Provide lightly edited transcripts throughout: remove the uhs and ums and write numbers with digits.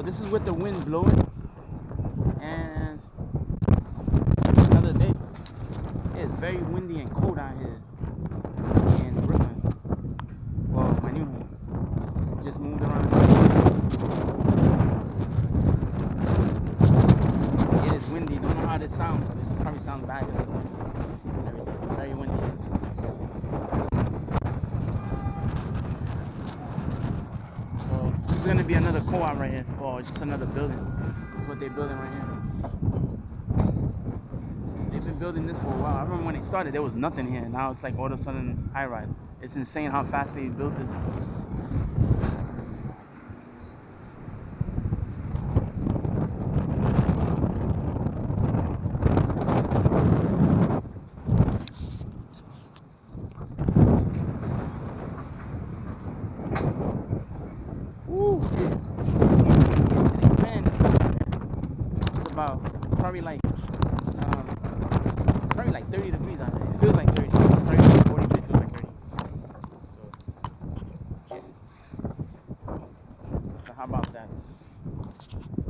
So this is with the wind blowing, and it's another day. It's very windy and cold out here in Brooklyn. Well, my new home. Just moved around. It is windy. Don't know how this sounds, but it probably sounds bad because of the wind and everything. Very windy. So this is gonna be another co-op right here, or just another building. That's what they're building right here. They've been building this for a while. I remember when they started, there was nothing here. Now it's like all of a sudden high rise. It's insane how fast they built this. Woo! It's man, it's cold out here. It's probably like 30 degrees out here. It feels like 30. It's probably like 40, but it feels like 30. So, yeah. So how about that?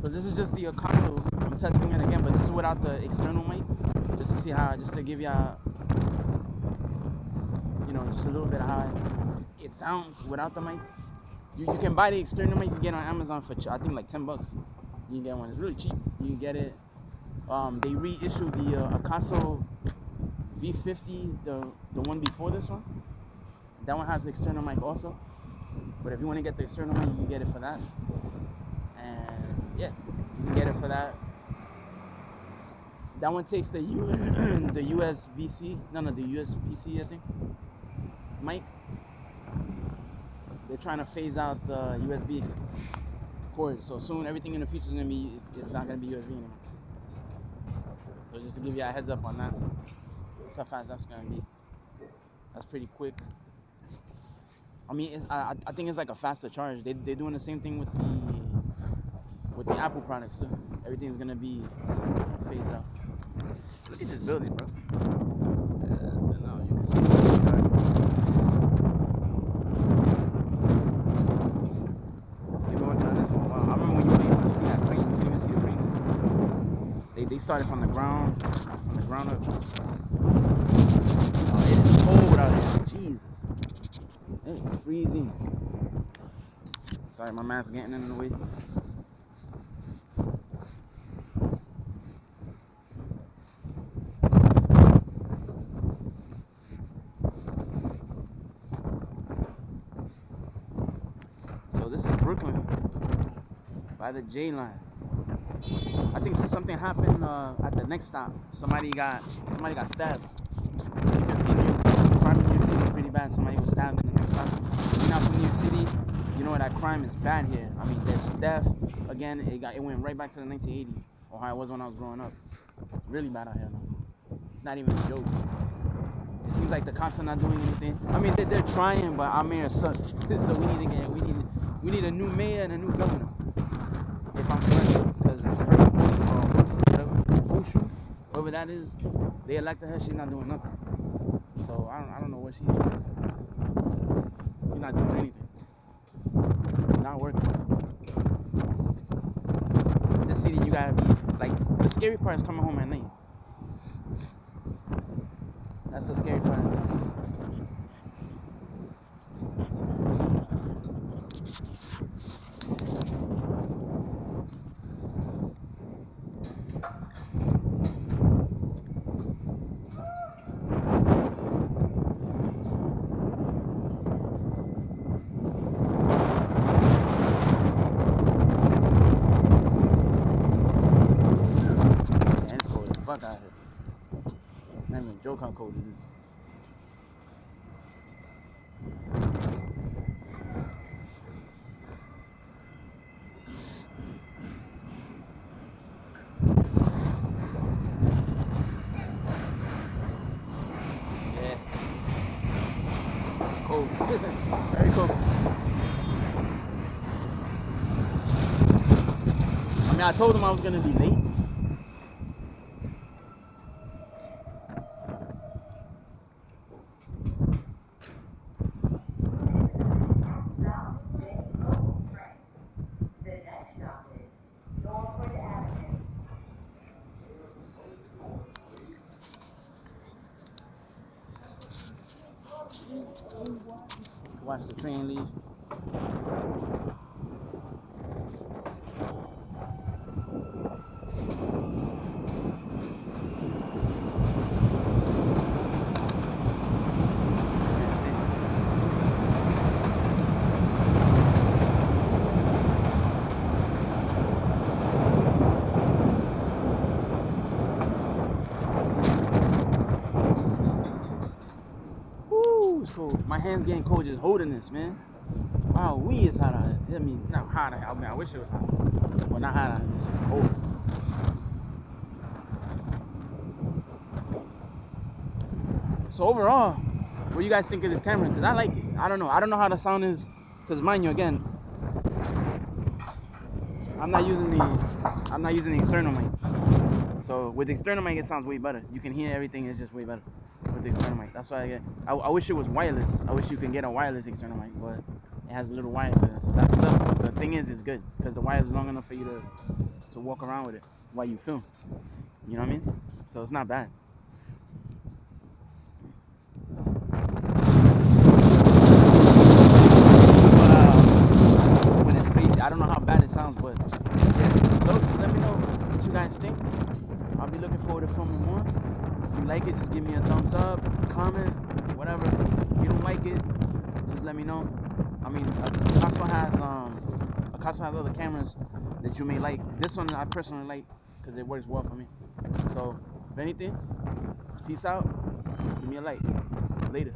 So this is just the akaso. I'm testing it again, but this is without the external mic, just to see how, just to give y'all, just a little bit of how it sounds without the mic. You can buy the external mic. You can get on Amazon for I think like $10. You can get one. It's really cheap. You can get it. They reissued the akaso v50, the one before this one. That one has the external mic also. But if you want to get the external mic, you can get it for that. And yeah, you can get it for that. That one takes the USB-C, the USB-C, I think, mic. They're trying to phase out the USB cord, so soon everything in the future is gonna be it's not gonna be USB anymore. So just to give you a heads up on that, that's how fast that's gonna be. That's pretty quick. I mean, I think it's like a faster charge. They're doing the same thing with the Apple products too. Everything's gonna be phased out. Look at this building, bro. So now you can see it. See that crane? You can't even see the crane. They started from the ground up. Oh, it is cold out here. Jesus, it's freezing. Sorry, my mask getting in the way. So this is Brooklyn. By the J line. I think something happened at the next stop. Somebody got stabbed. You can see crime in New York City is pretty bad. Somebody was stabbed in the next stop. If you're not from New York City, you know that crime is bad here. I mean, there's theft. Again, it went right back to the 1980s, or how it was when I was growing up. It's really bad out here now. It's not even a joke. It seems like the cops are not doing anything. I mean, they're trying, but our mayor sucks. So we need a new mayor and a new governor. If I'm correct, because it's her, whoever that is, they elected her, she's not doing nothing. So I don't know what she's doing. She's not doing anything. It's not working. So in this city, you gotta be, like, the scary part is coming home at night. That's the scary part of this. Fuck out here. Not even a joke how cold it is. Yeah. It's cold. Very cold. I mean, I told him I was gonna be late. The next stop is Watch the train leave. So my hands getting cold just holding this, man. Wow, we is hot out here. I mean, not hot. I mean, I wish it was hot. Well, not hot out here. It's just cold. So overall, what do you guys think of this camera? Because I like it. I don't know. I don't know how the sound is. Because mind you, again, I'm not using the external mic. So with the external mic, it sounds way better. You can hear everything. It's just way better with the external mic. That's why I wish it was wireless. I wish you can get a wireless external mic, but it has a little wire to it. So that sucks. But the thing is, it's good because the wire is long enough for you to walk around with it while you film. You know what I mean? So it's not bad. This one is crazy. I don't know how bad it sounds, but yeah. So just let me know what you guys think. I'll be looking forward to filming more. If you like it, just give me a thumbs up, comment, whatever. If you don't like it, just let me know. I mean, akaso has other cameras that you may like. This one I personally like because it works well for me. So if anything, peace out. Give me a like. Later.